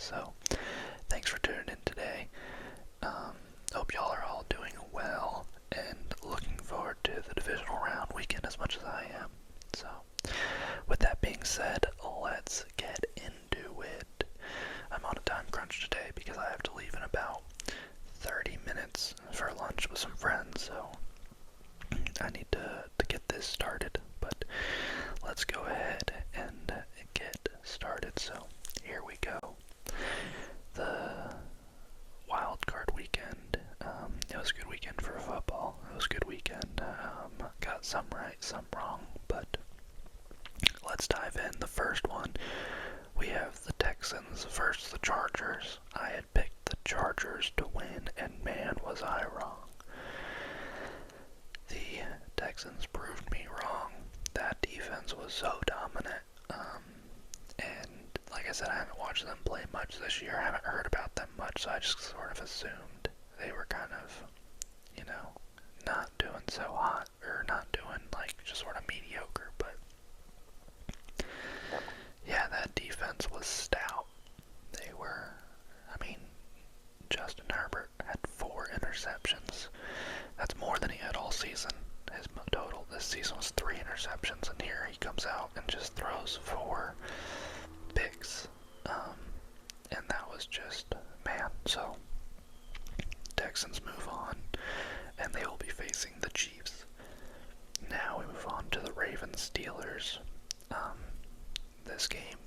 So, thanks for tuning in today. Hope y'all are all doing well and looking forward to the Divisional Round Weekend as much as I am. So, with that being said, let's get into it. I'm on a time crunch today because I have to leave in about 30 minutes for lunch with some friends, so I need to get this started. But let's go ahead and get started. So, here we go. The wild card weekend. It was a good weekend for football. It was a good weekend. Got some right, some wrong, but let's dive in. The first one, we have the Texans versus the Chargers. I had picked the Chargers to win, and man, was I wrong. The Texans proved me wrong. That defense was so dominant. And like I said, I haven't watched them play much this year. I haven't heard about them much, so I just sort of assumed they were kind of, not doing so hot, or not doing, just sort of mediocre. But yeah, that defense was stout. They were, Justin Herbert had 4 interceptions. That's more than he had all season. His total this season was 3 interceptions, and here he comes out and just throws 4 picks. And that was just, man. So, Texans move on, and they will be facing the Chiefs. Now we move on to the Ravens-Steelers. This game,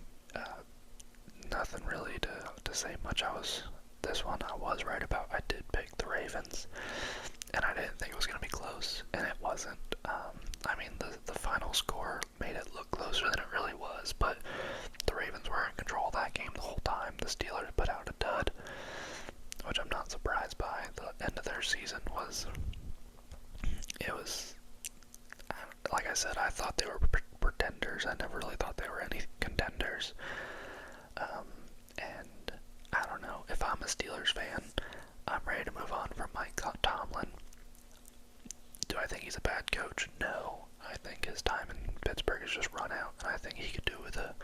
nothing really to say much. This one I was right about. I did pick the Ravens, and I didn't think it was going to be close, and it wasn't. The final score made it look closer than it really was, but the Ravens were in control of that game the whole time. The Steelers put out a dud, which I'm not surprised by. The end of their season was, like I said, I thought they were pretenders. I never really thought they were any contenders. And I don't know, if I'm a Steelers fan, I'm ready to move on from Mike Tomlin. Do I think he's a bad coach? No. I think his time in Pittsburgh has just run out, and I think he could do with a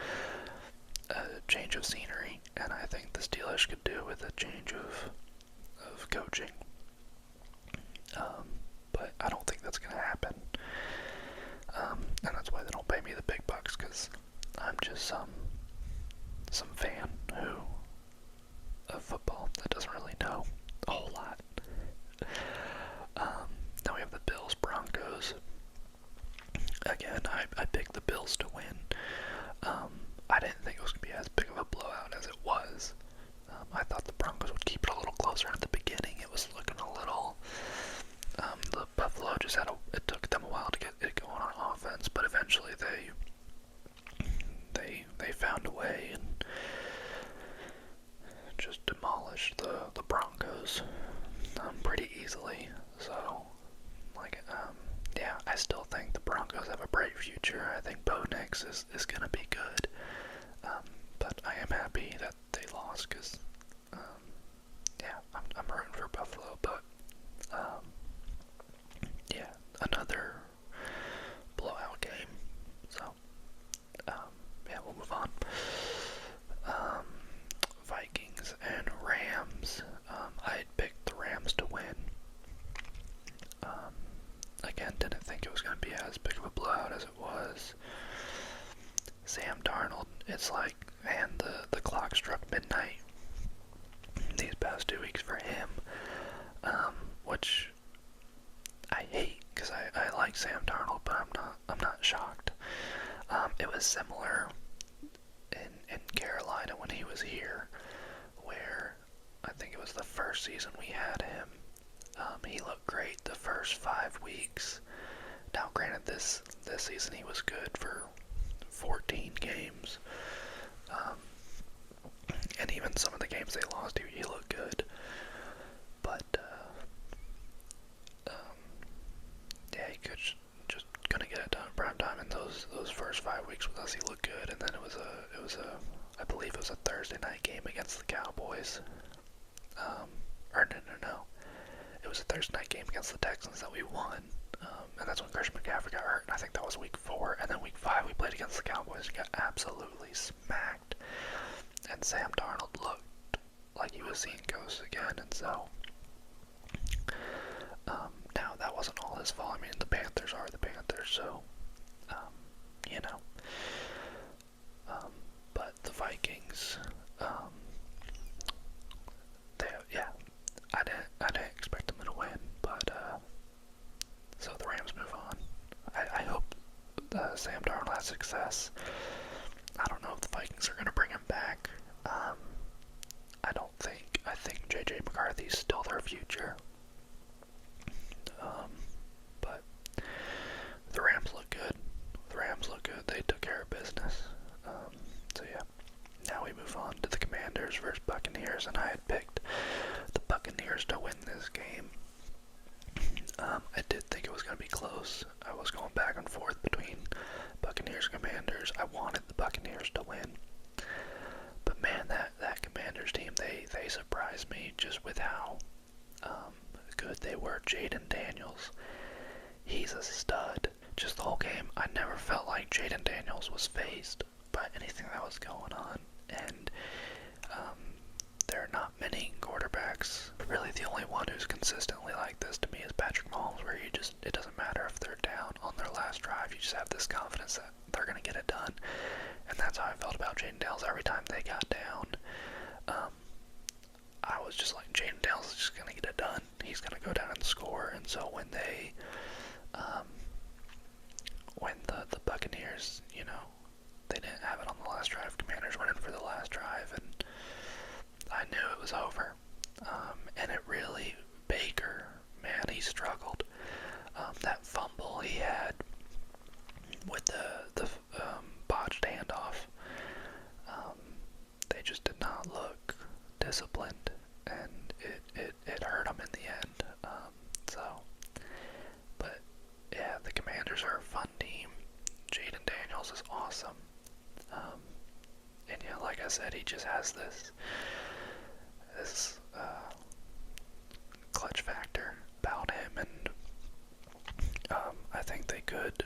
change of scenery, and I think the Steelers could do with a change of coaching. But I don't think that's going to happen. And that's why they don't pay me the big bucks, because I'm just some fan of football that doesn't really know a whole lot. Now we have the Bills-Broncos. Again, I picked the Bills to win. I didn't think it was going to be as big of a blowout as it was. I thought the Broncos would keep it a little closer at the beginning. It was looking a little... the Buffalo just it took them a while to get it going on offense, but eventually they found a way and just demolished the Broncos pretty easily. So, yeah, I still think the Broncos have a bright future. I think Bo Nix is going to be good. But I am happy that they lost because, yeah, I'm rooting for Buffalo. But, yeah, another blowout game. So, yeah, we'll move on. Vikings and Rams. I had picked the Rams to win. Again, didn't think it was going to be as big of a blowout as it was. Sam Darnold, it's like, man, the clock struck midnight these past 2 weeks for him, which I hate, because I like Sam Darnold, but I'm not shocked. It was similar in Carolina when he was here, where I think it was the first season we had him. He looked great the first 5 weeks. Now, granted, this season he was good for 14 games. And even some of the games they lost, he looked good. But, yeah, he could just couldn't get it done in prime time. In those first 5 weeks with us, he looked good. And then it was I believe it was a Thursday night game against the Cowboys. Or no. It was a Thursday night game against the Texans that we won. And that's when Christian McCaffrey got hurt, and I think that was week 4. And then week 5 we played against the Cowboys and got absolutely smacked. And and Sam Darnold looked like he was seeing ghosts again, and so now that wasn't all his fault. I mean, the Panthers are the Panthers, so you know. But the Vikings, I didn't expect them to win, but so the Rams move on. I hope Sam Darnold has success. I don't know if the Vikings are going to bring him back. I don't think. I think J.J. McCarthy's still their future. But the Rams look good. They took care of business. So yeah. Now we move on to the Commanders versus Buccaneers, and I had picked the Buccaneers to win this game. I did think it was going to be close. I was going back and forth between Buccaneers and Commanders. I wanted the Buccaneers to win. But man, that Commanders team, they surprised me just with how good they were. Jaden Daniels, he's a stud. Just the whole game, I never felt like Jaden Daniels was fazed by anything that was going on. And there are not many quarterbacks. Really, the only one who's consistently like this to me is Patrick Mahomes, where it doesn't matter if they're down on their last drive. You just have this confidence that they're going to get it done. And that's how I felt about Jaden Daniels every time they got down. I was just like, Jaden Daniels is just going to get it done. He's going to go down and score. And so when the Buccaneers, they didn't have it on the last drive, Commanders went in for the last drive, and I knew it was over. And it really, Baker, man, he struggled. That fumble he had with the botched handoff, they just did not look disciplined, and it hurt them in the end. But yeah, the Commanders are a fun team. Jaden Daniels is awesome. And yeah, like I said, he just has this clutch factor about him, and I think they could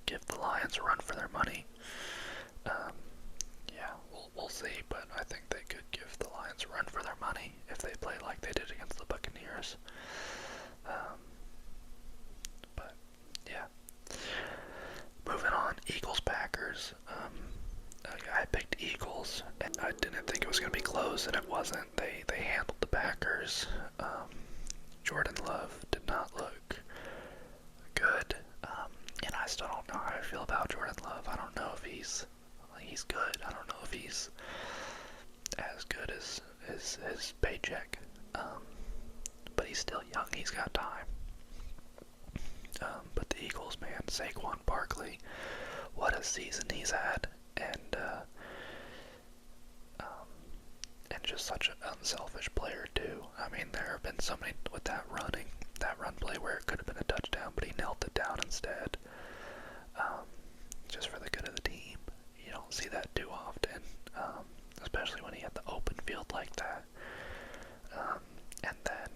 give the Lions a run for their money. Yeah, we'll see, but I think they could give the Lions a run for their money if they play like they did against the Buccaneers. But yeah, moving on, Eagles-Packers. I picked Eagles, and I didn't think it was going to be close, and it wasn't. They handled the Packers. Jordan Love did not look good, and I still don't know how I feel about Jordan Love. I don't know if he's good. I don't know if he's as good as his paycheck, but he's still young. He's got time. But the Eagles, man, Saquon Barkley, what a season he's had, and just such an unselfish player too. I mean, there have been so many with that run play where it could have been a touchdown, but he knelt it down instead, just for the good of the team. You don't see that too often, especially when he had the open field like that. And then,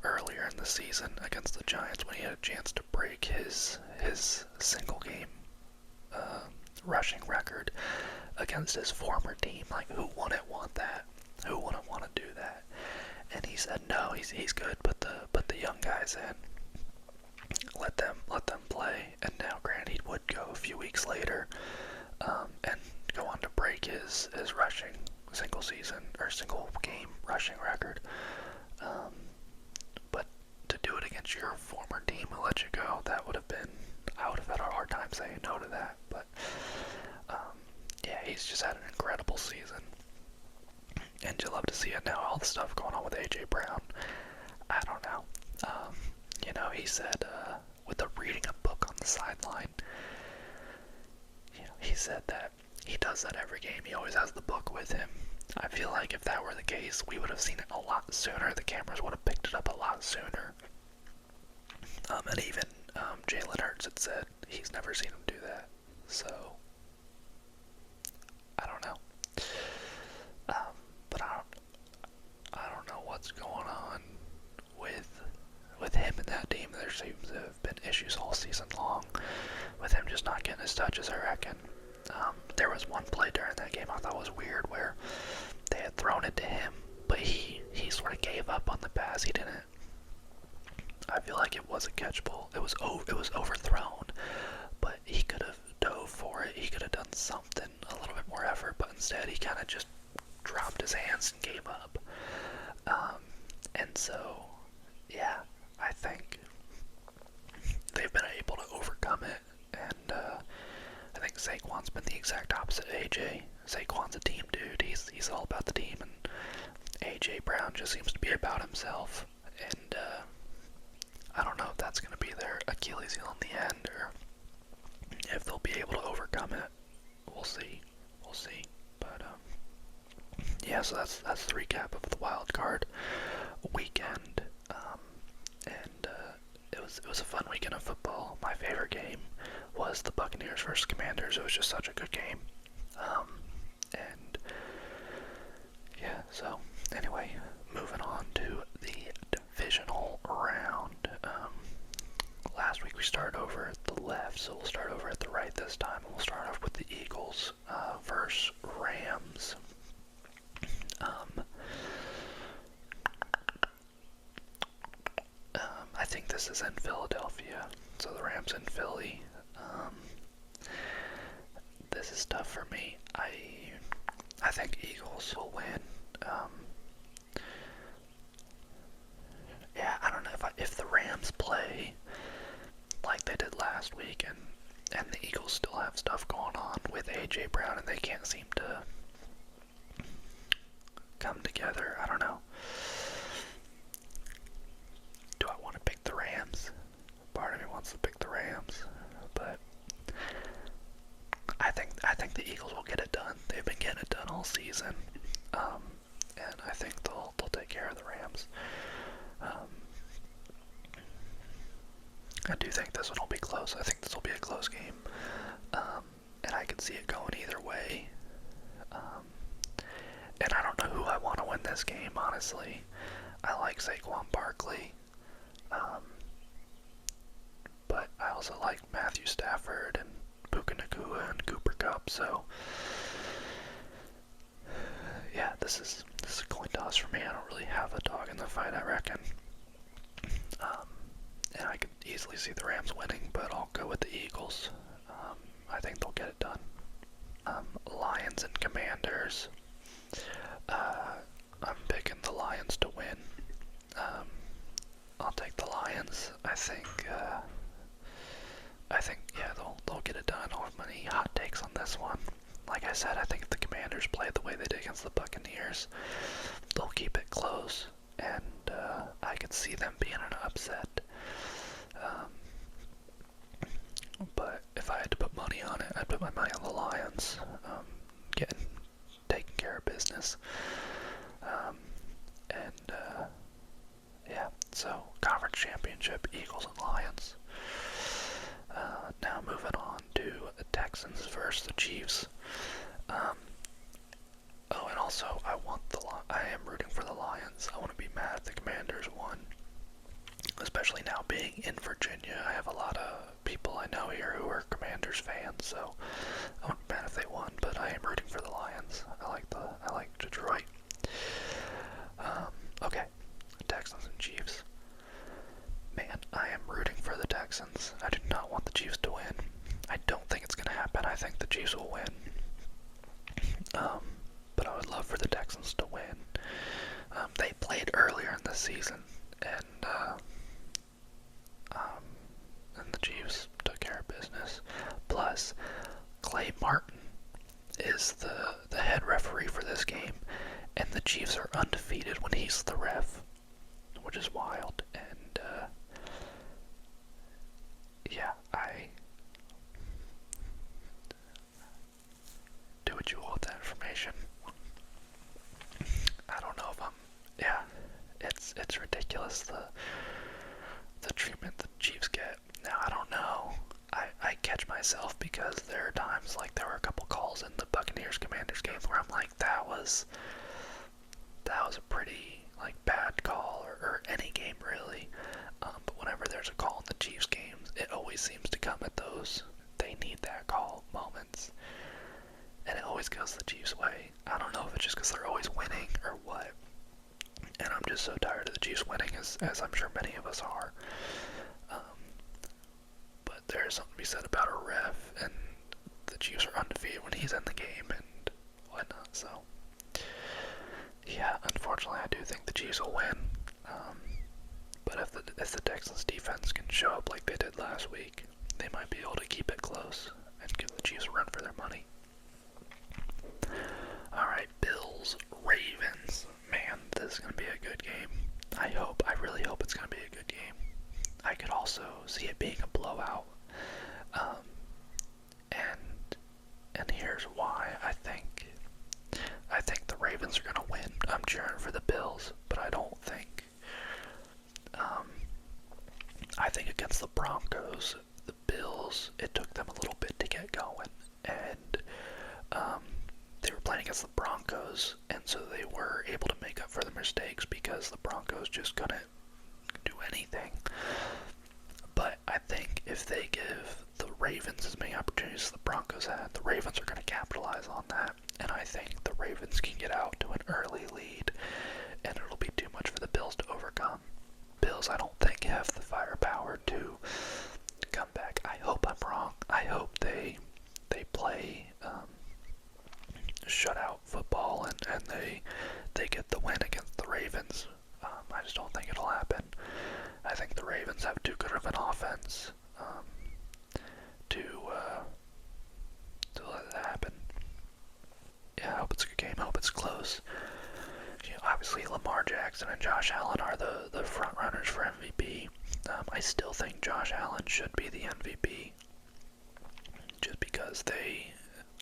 earlier in the season against the Giants, when he had a chance to break his single game rushing record against his former team, like, who wouldn't want that? Who wouldn't want to do that? And he said, no, he's good. Put the young guys in. Let them play. And now, granted, he would go a few weeks later, and go on to break his rushing single game rushing record. But to do it against your former team who let you go, I would have had a hard time saying no to that. But yeah, he's just had an incredible season, and you love to see it now. All the stuff going on with AJ Brown, I don't know. He said with the reading a book on the sideline, he said that he does that every game. He always has the book with him. I feel like if that were the case, we would have seen it a lot sooner. The cameras would have picked it up a lot sooner. And even Jalen Hurts had said he's never seen him do that. So I don't know. But I don't know what's going on with him and that team. There seems to have been issues all season long with him just not getting his touches, I reckon. There was one play during that game I thought was weird as he didn't. I feel like it was a catchable. It was overthrown, but he could have dove for it. He could have done something, a little bit more effort, but instead he kind of just dropped his hands and gave up. And so, yeah, I think they've been able to overcome it, and I think Saquon's been the exact opposite of AJ. Saquon's a team dude. He's all about the team, and AJ Brown just seems to be about himself. And I don't know if that's going to be their Achilles heel in the end, or if they'll be able to overcome it. We'll see. But yeah, so that's the recap of the wild card weekend. And it was a fun weekend of football. My favorite game was the Buccaneers versus Commanders. It was just such a good game. And yeah, so anyway, moving on to the divisional round. Last week we started over at the left, so we'll start over at the right this time, and we'll start off with the Eagles versus Rams. I think this is in Philadelphia, so the Rams in Philly. This is tough for me. I think Eagles will win. Yeah, I don't know if the Rams play like they did last week, and the Eagles still have stuff going on with AJ Brown, and they can't seem to come together. I don't know. Do I want to pick the Rams? Part of me wants to pick the Rams, but I think the Eagles will get it done. They've been getting it done all season, and I think they'll take care of the Rams. I do think this one will be close. I think this will be a close game, and I can see it going either way. And I don't know who I want to win this game, honestly. I like Saquon Barkley, but I also like Matthew Stafford and Puka Nacua and Cooper Kupp, so yeah, this is a coin toss for me. I don't really have a dog in the fight, I reckon. And I could easily see the Rams winning, but I'll go with the Eagles. I think they'll get it done. Lions and Commanders. I'm picking the Lions to win. I'll take the Lions. I think yeah, they'll get it done. I don't have many hot takes on this one. Like I said, I think if the Commanders play the way they did against the Buccaneers, they'll keep it close, and I could see them being an upset. But if I had to put money on it, I'd put my money on the Lions, taking care of business. Yeah, so conference championship, Eagles and Lions. Now moving on to the Texans versus the Chiefs. And also I am rooting for the Lions. I want to be mad if the Commanders won, especially now being in Virginia. I have a lot of people I know here who are Commanders fans, so I wouldn't be mad if they won, but I am rooting for the Lions. I like Detroit. Okay, Texans and Chiefs. Man, I am rooting for the Texans. I do not want the Chiefs to win. I don't think it's going to happen. I think the Chiefs will win. But I would love for the Texans to win. They played earlier in the season, and the Chiefs took care of business. Plus, Clay Martin is the head referee for this game, and the Chiefs are undefeated when he's the ref, which is wild. And yeah, I do what you will with that information. I don't know if yeah, it's ridiculous the treatment the Chiefs get. Now, I don't know. I catch myself because there are times, like there were a couple calls in the Buccaneers-Commanders game where I'm like, that was as I'm sure many of us are. But there's something to be said about a ref, and the Chiefs are undefeated when he's in the game and whatnot. So, yeah, unfortunately, I do think the Chiefs will win. But if the Texans defense can show up like they did last week, they might be able to keep it close and give the Chiefs a run for their money. Alright, Bills, Ravens. Man, this is going to be a good game. I really hope it's going to be a good game. I could also see it being a blowout. And here's why. I think the Ravens are going to win. I'm cheering for the Bills, but I don't think. I think against the Broncos, the Bills, it took them a little bit to get going, and they were playing against the Broncos, and so they were able to make up for the mistakes because the Broncos just couldn't do anything. But I think if they give the Ravens as many opportunities as the Broncos had, the Ravens are going to capitalize on that, and I think the Ravens can get out to an early lead, and it'll be too much for the Bills to overcome. Bills, I don't think, have the firepower to come back. I hope I'm wrong. I hope they play shutout football and they get the win against the Ravens. I just don't think it'll happen. I think the Ravens have too good of an offense to let that happen. Yeah, I hope it's a good game. I hope it's close. Obviously Lamar Jackson and Josh Allen are the front runners for MVP. I still think Josh Allen should be the MVP, just because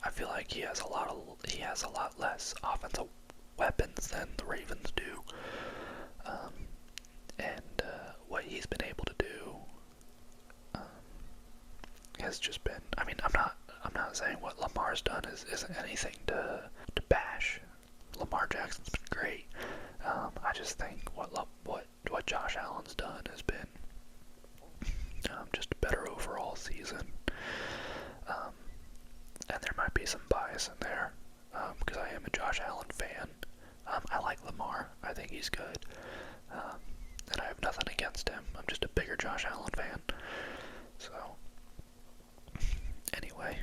I feel like he has a lot less offensive weapons than the Ravens do, and what he's been able to do has just been. I mean, I'm not saying what Lamar's done isn't anything to bash. Lamar Jackson's been great. I just think what Josh Allen's done has been just a better overall season. And there might be some bias in there because I am a Josh Allen fan. I like Lamar. I think he's good. And I have nothing against him. I'm just a bigger Josh Allen fan. So, anyway.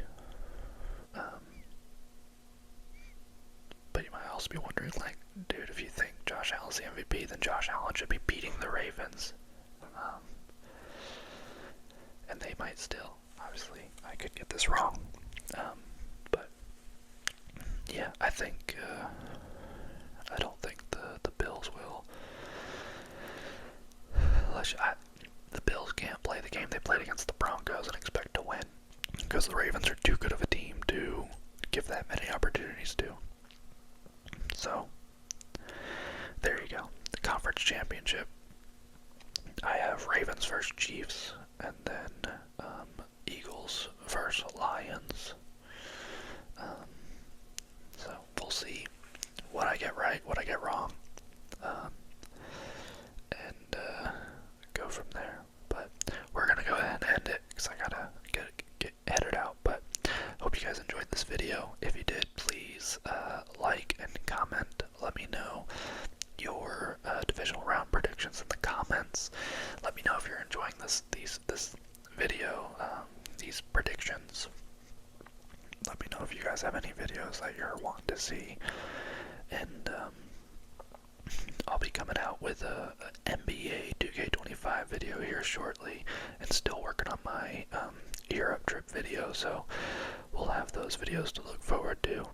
But you might also be wondering, like, dude, if you think Josh Allen's the MVP, then Josh Allen should be beating the Ravens. And they might still. Obviously, I could get this wrong. But, yeah, I don't think the Bills will. The Bills can't play the game they played against the Broncos and expect to win, because the Ravens are too good of a team to give that many opportunities to. So, there you go. The conference championship. I have Ravens versus Chiefs, and then Eagles versus Lions. So, we'll see what I get right, what I get wrong, and go from there. But we're going to go ahead and end it, because I got to get headed out. But hope you guys enjoyed this video. If you did, please like and comment. Let me know your divisional round predictions in the comments. Let me know if you're enjoying this video, these predictions. Let me know if you guys have any videos that you're wanting to see. And I'll be coming out with a NBA 2K25 video here shortly, and still working on my Europe trip video, so we'll have those videos to look forward to.